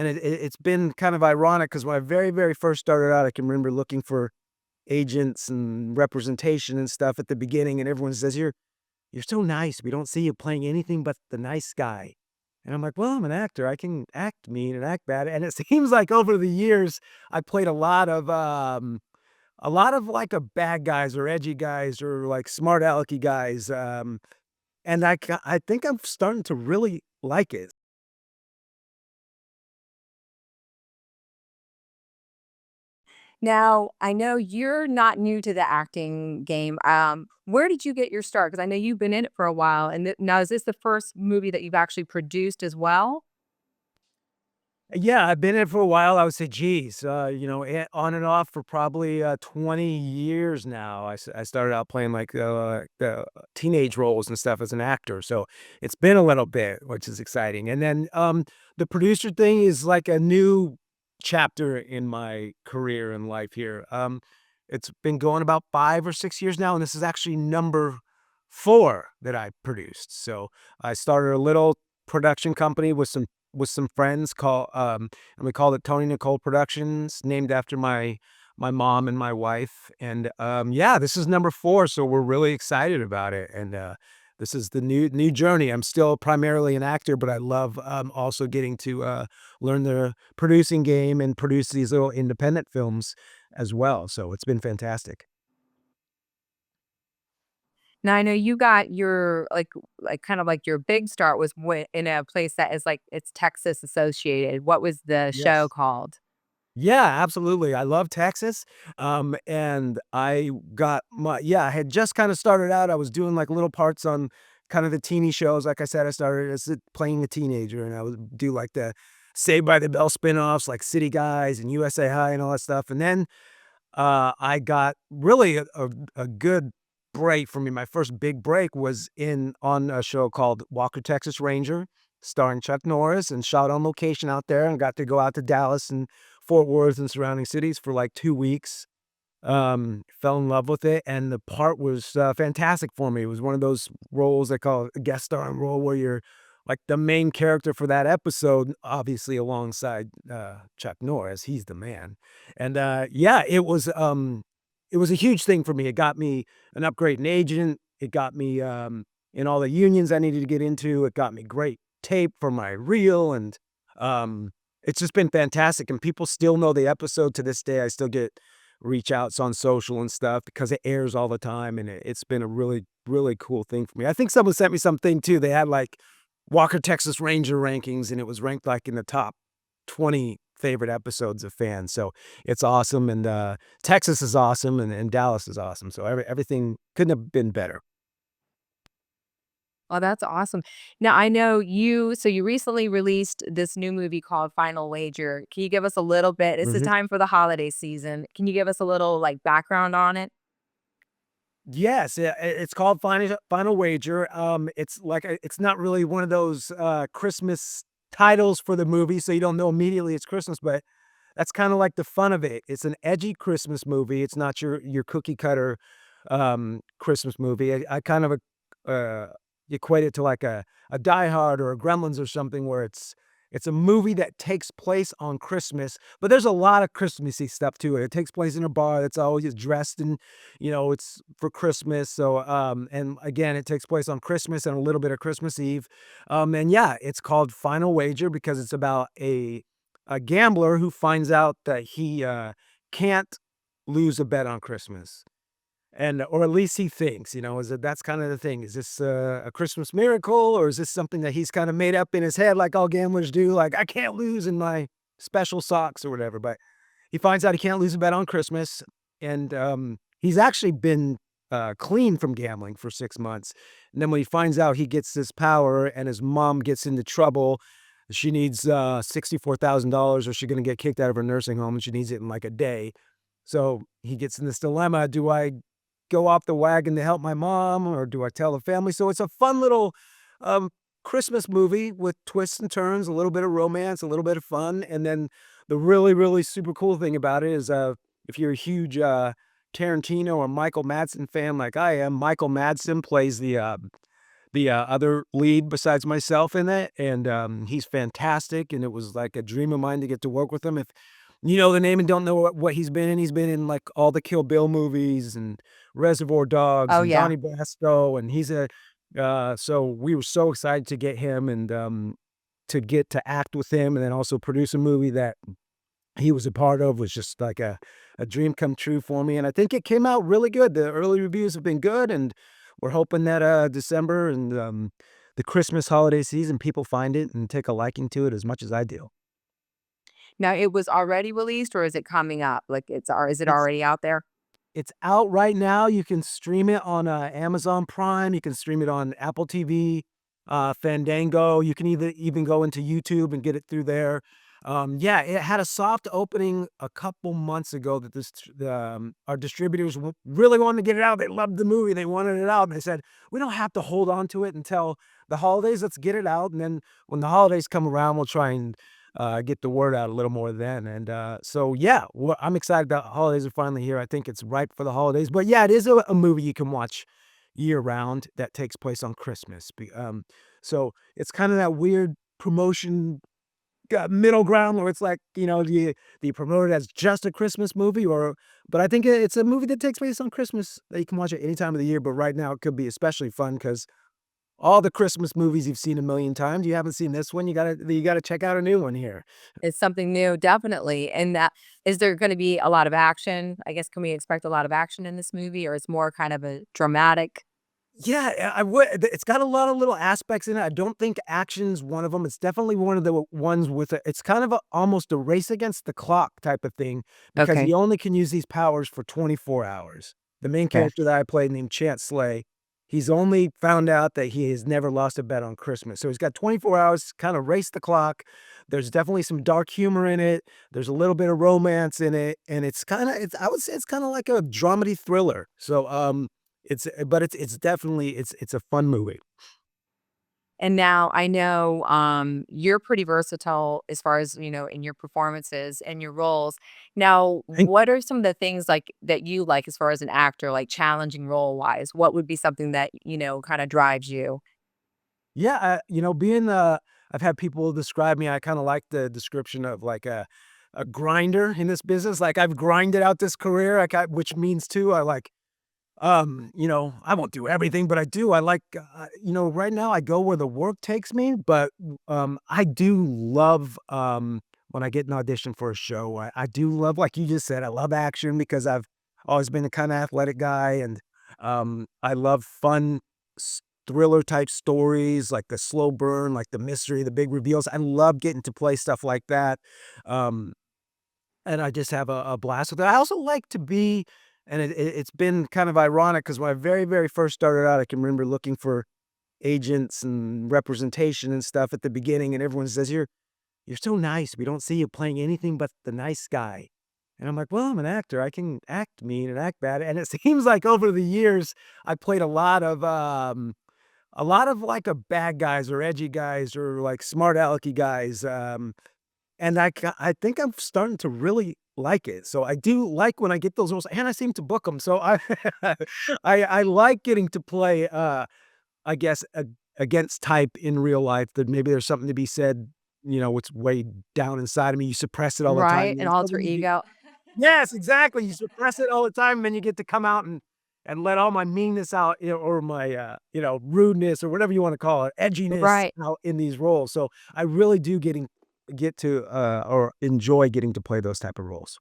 And it's been kind of ironic because when I very, very first started out, I can remember looking for agents and representation and stuff at the beginning, and everyone says, "You're so nice. We don't see you playing anything but the nice guy." And I'm like, "Well, I'm an actor. I can act mean and act bad." And it seems like over the years, I played a lot of like a bad guys or edgy guys or like smart alecky guys. And I think I'm starting to really like it. Now, I know you're not new to the acting game. Where did you get your start? Because I know you've been in it for a while. And now, is this the first movie that you've actually produced as well? Yeah, I've been in it for a while. I would say, geez, on and off for probably 20 years now. I started out playing like the teenage roles and stuff as an actor. So it's been a little bit, which is exciting. And then the producer thing is like a new chapter in my career and life here. It's been going about 5 or 6 years now, and this is actually number four that I produced. So I started a little production company with some friends and we called it Tony Nicole Productions, named after my mom and my wife. And yeah, this is number four, so we're really excited about it. And this is the new journey. I'm still primarily an actor, but I love also getting to learn the producing game and produce these little independent films as well. So it's been fantastic. Now, I know you got your kind of like your big start was in a place that is like it's Texas associated. What was the show Yes. called? Yeah, absolutely. I love Texas. And I got my yeah, I had just kind of started out. I was doing like little parts on kind of the teeny shows. Like I said, I started as playing a teenager, and I would do like the Saved by the Bell spinoffs, like City Guys and USA High and all that stuff. And then I got really a good break for me. My first big break was in on a show called Walker, Texas Ranger, starring Chuck Norris, and shot on location out there, and got to go out to Dallas and Fort Worth and surrounding cities for like 2 weeks. Fell in love with it, and the part was, fantastic for me. It was one of those roles they call a guest starring role where you're, like, the main character for that episode, obviously alongside, Chuck Norris. He's the man. And, yeah, it was a huge thing for me. It got me an upgrade in agent. It got me, in all the unions I needed to get into. It got me great tape for my reel, and, it's just been fantastic, and people still know the episode to this day. I still get reach outs on social and stuff because it airs all the time, and it's been a really, really cool thing for me. I think someone sent me something too. They had like Walker Texas Ranger rankings, and it was ranked like in the top 20 favorite episodes of fans. So it's awesome, and Texas is awesome, and Dallas is awesome. So everything couldn't have been better. Oh, that's awesome. Now, I know you recently released this new movie called Final Wager. Can you give us a little bit? It's the Mhm. time for the holiday season. Can you give us a little like background on it? Yes, it's called Final Wager. It's like it's not really one of those Christmas titles for the movie, so you don't know immediately it's Christmas, but that's kind of like the fun of it. It's an edgy Christmas movie. It's not your cookie cutter Christmas movie. I kind of uh, equate it to like a Die Hard or a Gremlins or something where it's a movie that takes place on Christmas, but there's a lot of Christmassy stuff to it. It takes place in a bar that's always dressed in, it's for Christmas. So, and again, it takes place on Christmas and a little bit of Christmas Eve. And yeah, it's called Final Wager because it's about a gambler who finds out that he can't lose a bet on Christmas. And or at least he thinks, is that that's kind of the thing. Is this a Christmas miracle, or is this something that he's kind of made up in his head, like all gamblers do? Like, I can't lose in my special socks or whatever. But he finds out he can't lose a bet on Christmas, and he's actually been clean from gambling for 6 months. And then when he finds out he gets this power, and his mom gets into trouble, she needs $64,000, or she's going to get kicked out of her nursing home, and she needs it in like a day. So he gets in this dilemma. Do I go off the wagon to help my mom, or do I tell the family? So it's a fun little um, Christmas movie with twists and turns, a little bit of romance, a little bit of fun. And then the really, really super cool thing about it is if you're a huge Tarantino or Michael Madsen fan like I am, Michael Madsen plays the other lead besides myself in it, and he's fantastic. And it was like a dream of mine to get to work with him. If you know the name and don't know what he's been in like all the Kill Bill movies and Reservoir Dogs Oh, and yeah. Donnie Brasco, and he's a so we were so excited to get him and to get to act with him, and then also produce a movie that he was a part of was just like a dream come true for me, and I think it came out really good. The early reviews have been good, and we're hoping that, December and, the Christmas holiday season, people find it and take a liking to it as much as I do. Now it was already released or is it coming up? Like, is it It's already out there? It's out right now. You can stream it on, Amazon Prime, you can stream it on Apple TV, Fandango, you can even go into YouTube and get it through there. Yeah, it had a soft opening a couple months ago that our distributors really wanted to get it out. They loved the movie, they wanted it out, and they said, "We don't have to hold on to it until the holidays, let's get it out, and then when the holidays come around, we'll try and get the word out a little more then." And so, yeah, I'm excited that holidays are finally here. I think it's ripe for the holidays. But yeah, it is a movie you can watch year round that takes place on Christmas. So it's kind of that weird promotion middle ground where it's like, do you promote it as just a Christmas movie or, but I think it's a movie that takes place on Christmas that you can watch at any time of the year. But right now it could be especially fun because all the Christmas movies you've seen a million times, you haven't seen this one, you gotta check out a new one here. It's something new, definitely. And that is there gonna be a lot of action? I guess, can we expect a lot of action in this movie, or it's more kind of a dramatic? Yeah, I would. It's got a lot of little aspects in it. I don't think action's one of them. It's definitely one of the ones with it's kind of almost a race against the clock type of thing because Okay. he only can use these powers for 24 hours. The main Okay. character that I played named Chance Slay, he's only found out that he has never lost a bet on Christmas. So he's got 24 hours to kind of race the clock. There's definitely some dark humor in it. There's a little bit of romance in it, and it's I would say it's kind of like a dramedy thriller. So it's definitely it's a fun movie. And now I know, you're pretty versatile as far as, in your performances and your roles. Now, Thank what are some of the things, like, that you like as far as an actor, like, challenging role-wise? What would be something that, kinda drives you? Yeah, being I've had people describe me. I kind of like the description of like a grinder in this business. Like I've grinded out this career, which means too, I like I won't do everything, but I do. I like, right now I go where the work takes me, but I do love when I get an audition for a show. I do love, like you just said, I love action because I've always been a kind of athletic guy, and I love fun thriller type stories, like the slow burn, like the mystery, the big reveals. I love getting to play stuff like that. Um, and I just have a blast with it. I also like to be and it's been kind of ironic because when I very, very first started out, I can remember looking for agents and representation and stuff at the beginning, and everyone says, "You're so nice. We don't see you playing anything but the nice guy." And I'm like, "Well, I'm an actor. I can act mean and act bad." And it seems like over the years, I played a lot of like a bad guys or edgy guys or like smart alecky guys. And I think I'm starting to really like it. So I do like when I get those roles, and I seem to book them. So I I like getting to play, I guess, against type in real life that maybe there's something to be said, it's way down inside of me. You suppress it all the time. Right? And An then alter suddenly ego? yes, exactly. You suppress it all the time, and then you get to come out and let all my meanness out, or my, rudeness or whatever you wanna call it, edginess Right. out in these roles. So I really do get to, or enjoy getting to play those type of roles.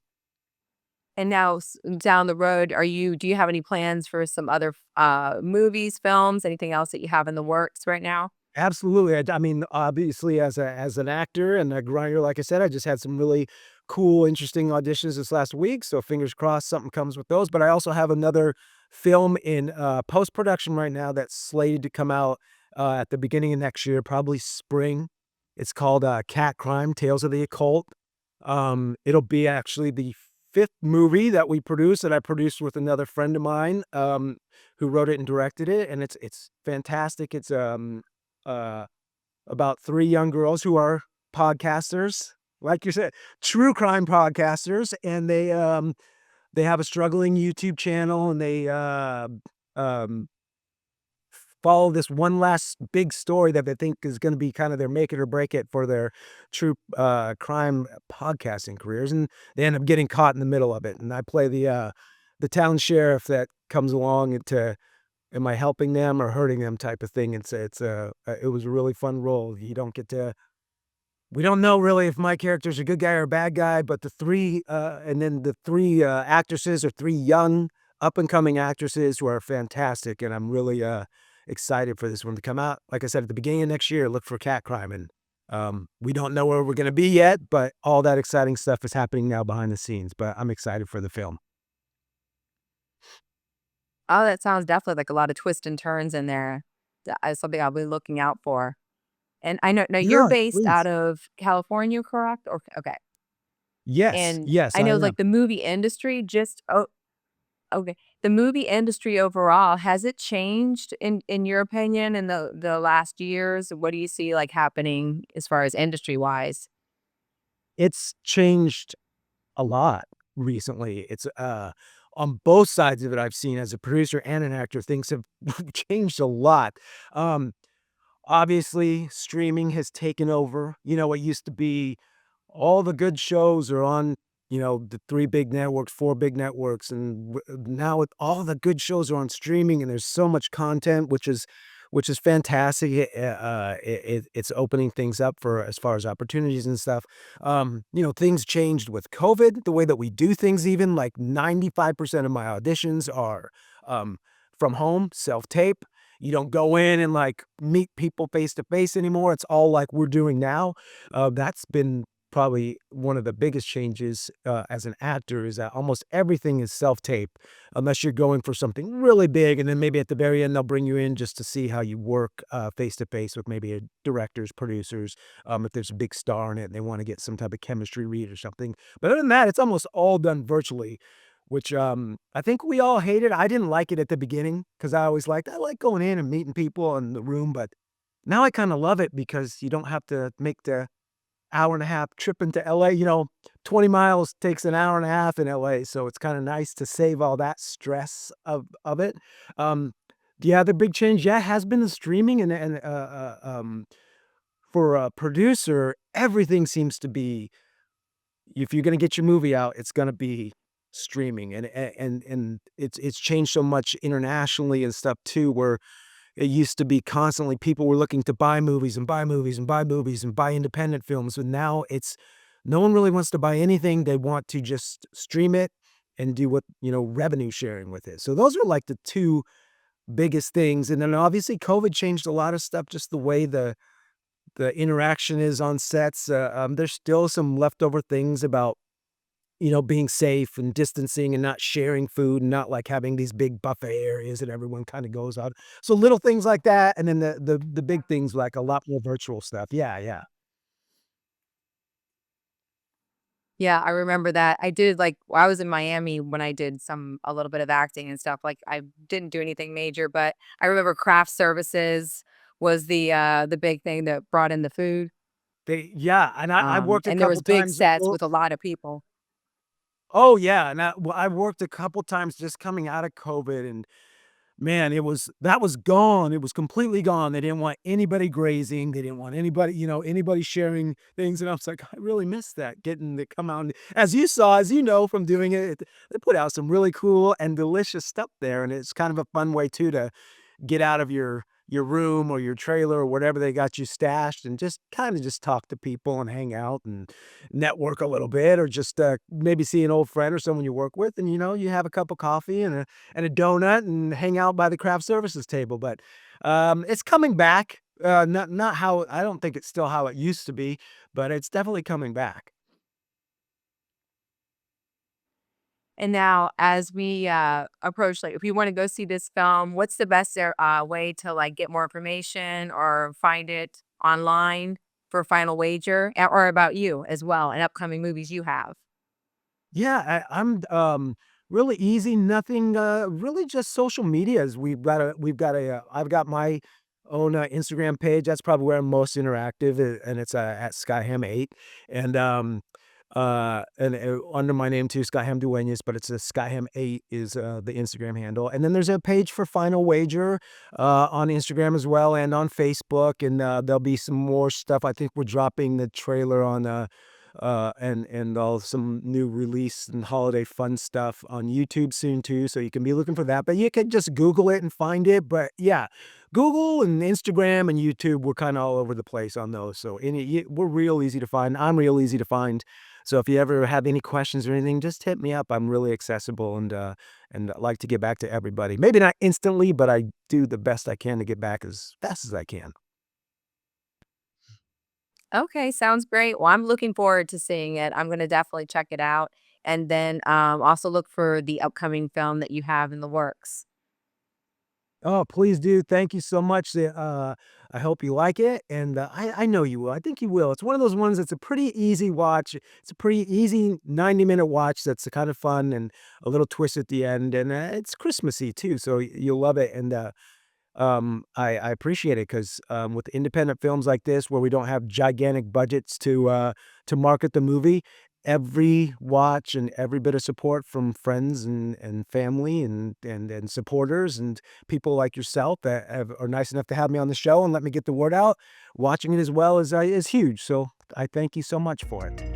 And now down the road, do you have any plans for some other movies, films, anything else that you have in the works right now? Absolutely. I mean, obviously, as an actor and a grinder, like I said, I just had some really cool, interesting auditions this last week. So fingers crossed, something comes with those. But I also have another film in post production right now that's slated to come out at the beginning of next year, probably spring. It's called Cat Crime: Tales of the Occult. It'll be actually the fifth movie that we produce that I produced with another friend of mine who wrote it and directed it, and it's fantastic. It's uh, about 3 young girls who are podcasters, like you said, true crime podcasters, and they have a struggling YouTube channel, and um follow this one last big story that they think is gonna be kind of their make it or break it for their true, crime podcasting careers, and they end up getting caught in the middle of it, and I play the town sheriff that comes along and to am I helping them or hurting them type of thing, it was a really fun role. You don't get to we don't know really if my character's a good guy or a bad guy, but the 3, actresses are 3 young, up-and-coming actresses who are fantastic, and I'm really, excited for this one to come out. Like I said, at the beginning of next year, look for Cat Crime, and, we don't know where we're gonna be yet, but all that exciting stuff is happening now behind the scenes, but I'm excited for the film. Oh, that sounds definitely like a lot of twists and turns in there. That is something I'll be looking out for. And I know now you're Yeah, based out please. of California, correct? Or okay. Yes, And yes, I I know am. like the movie industry just oh okay. The movie industry overall, has it changed in your opinion in the last years? What do you see like happening as far as industry wise? It's changed a lot recently. On both sides of it, I've seen as a producer and an actor, things have changed a lot. Um, Obviously, streaming has taken over. You know, it used to be all the good shows are on, the 3 big networks, 4 big networks, and now with all the good shows are on streaming, and there's so much content, which is fantastic. It's opening things up for as far as opportunities and stuff. Things changed with COVID, the way that we do things even, like 95% of my auditions are, from home, self-tape. You don't go in and, like, meet people face to face anymore. It's all like we're doing now. That's been probably one of the biggest changes, as an actor is that almost everything is self-tape unless you're going for something really big, and then maybe at the very end, they'll bring you in just to see how you work, face to face with maybe a directors, producers, if there's a big star in it and they wanna get some type of chemistry read or something. But other than that, it's almost all done virtually, which, I think we all hated. I didn't like it at the beginning because I like going in and meeting people in the room, but now I kinda love it because you don't have to make the hour and a half trip into LA, 20 miles takes an hour and a half in LA, so it's kinda nice to save all that stress of it. Um, the other big change, yeah, has been the streaming for a producer, everything seems to be if you're gonna get your movie out, it's gonna be streaming, and it's changed so much internationally and stuff too, where it used to be constantly people were looking to buy movies and buy movies and buy movies and buy independent films, but now it's no one really wants to buy anything, they want to just stream it and do revenue sharing with it. So those are, like, the 2 biggest things, and then obviously COVID changed a lot of stuff, just the way the interaction is on sets. There's still some leftover things about being safe and distancing and not sharing food and not like having these big buffet areas that everyone kind of goes on. So little things like that, and then the big things like a lot more virtual stuff. Yeah, yeah. Yeah, I remember that. I did like I was in Miami when I did a little bit of acting and stuff. Like I didn't do anything major, but I remember craft services was the big thing that brought in the food. Yeah, and I worked a And there was couple big times. sets with a lot of people. Oh yeah, and I worked a couple times just coming out of COVID, and man, that was gone, it was completely gone. They didn't want anybody grazing, they didn't want anybody sharing things, and I was like, "I really miss that," getting to come out and as you know from doing it, they put out some really cool and delicious stuff there, and it's kind of a fun way too to get out of your room or your trailer or whatever they got you stashed and just kinda just talk to people and hang out and network a little bit or just, maybe see an old friend or someone you work with and, you have a cup of coffee and a donut and hang out by the craft services table, but, it's coming back, not how I don't think it's still how it used to be, but it's definitely coming back. And now as we approach like if you want to go see this film, what's the best way to like get more information or find it online for final wager or about you as well and upcoming movies you have? Yeah, I'm, really easy, nothing, really just social medias. I've got my own, Instagram page, that's probably where I'm most interactive, and it's, at Skyham8, and, and under my name too, Scott Hamm-Duenas, but it's a Scott Ham8 is the Instagram handle. And then there's a page for Final Wager on Instagram as well and on Facebook. And there'll be some more stuff. I think we're dropping the trailer on and all some new release and holiday fun stuff on YouTube soon too. So you can be looking for that. But you can just Google it and find it. But yeah, Google and Instagram and YouTube, we're kind of all over the place on those. So we're real easy to find. I'm real easy to find. So if you ever have any questions or anything, just hit me up. I'm really accessible and I like to get back to everybody. Maybe not instantly, but I do the best I can to get back as fast as I can. Okay, sounds great. Well, I'm looking forward to seeing it. I'm gonna definitely check it out, and then, also look for the upcoming film that you have in the works. Oh, please do. Thank you so much. I hope you like it, and I know you will. I think you will. It's one of those ones that's a pretty easy watch. It's a pretty easy 90-minute watch that's kind of fun and a little twist at the end, and it's Christmassy too, so you'll love it. And I appreciate it 'cause, with independent films like this where we don't have gigantic budgets to market the movie, every watch and every bit of support from friends and family and supporters and people like yourself that are nice enough to have me on the show and let me get the word out, watching it as well is huge, so I thank you so much for it.